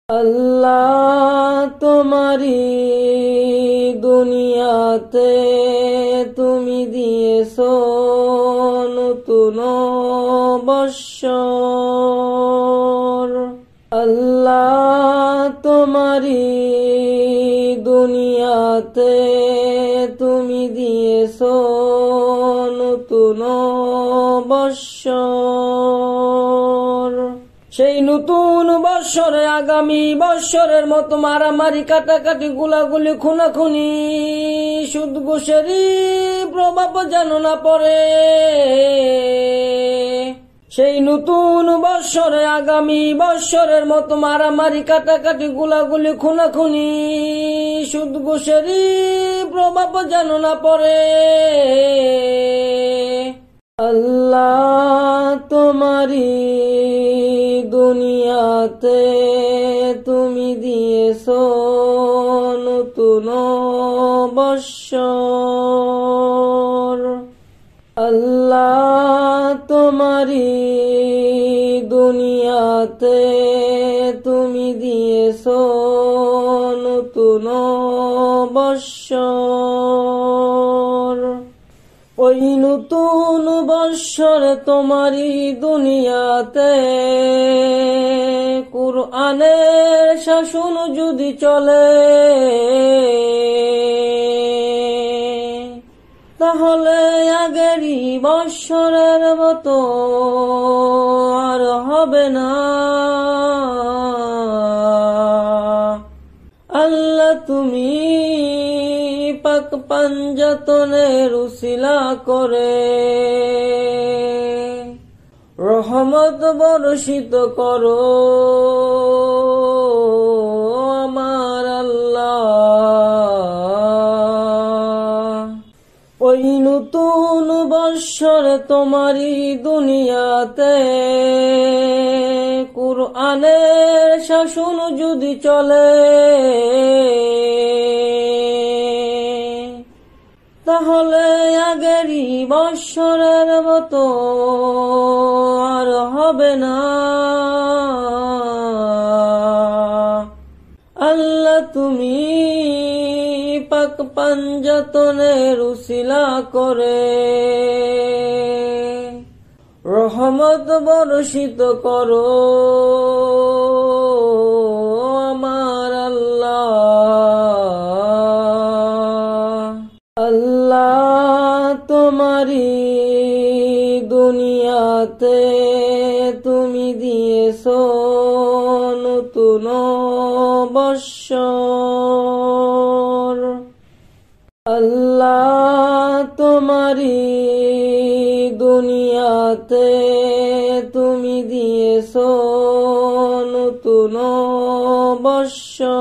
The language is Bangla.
আল্লাহ তোমারি দুনিয়াতে তুমি দিয়েছো নতুন বৎসর। আল্লাহ তোমারি দুনিয়াতে তুমি দিয়েছো নতুন বৎসর। সেই নতুন বৎসরে আগামী বৎসরের মতো মারামারি, কাটাকাটি, গুলাগুলি, খুনাখুনি, সুদ ঘুষেরই প্রভাব যেন না পড়ে। সেই নতুন বৎসরে আগামী বৎসরের মতো মারামারি, কাটাকাটি, গুলাগুলি, খুনাখুনি, সুদ ঘুষেরই প্রভাব যেন না পড়ে। আল্লাহ তোমারি দুনিয়াতে তুমি দিয়েছো নতুন বৎসর। আল্লাহ তোমারি দুনিয়াতে তুমি দিয়েছো নতুন বৎসর। ওই নতুন বৎসর তোমারি দুনিয়াতে কুরআনের শাসন যদি চলে, তাহলে আগেরই বৎসরের মতো আর হবে না। আল্লাহ তুমি পাক পাঞ্জাতনের উসিলা করে রহমত বর্ষিত করো আমার আল্লাহ। ওই নতুন বৎসর তোমারি দুনিয়াতে কুরআনের শাসন যদি চলে, তাহলে আগেরই বৎসরের মতো আর হবে না। আল্লাহ তুমি পাক পাঞ্জাতনের উসিলা করে রহমত বর্ষিত করো আমার আল্লাহ। আল্লাহ তোমারি দুনিয়াতে তুমি দিয়েছো নতুন বৎসর। আল্লাহ তোমারি দুনিয়াতে তুমি দিয়েছো নতুন বৎসর।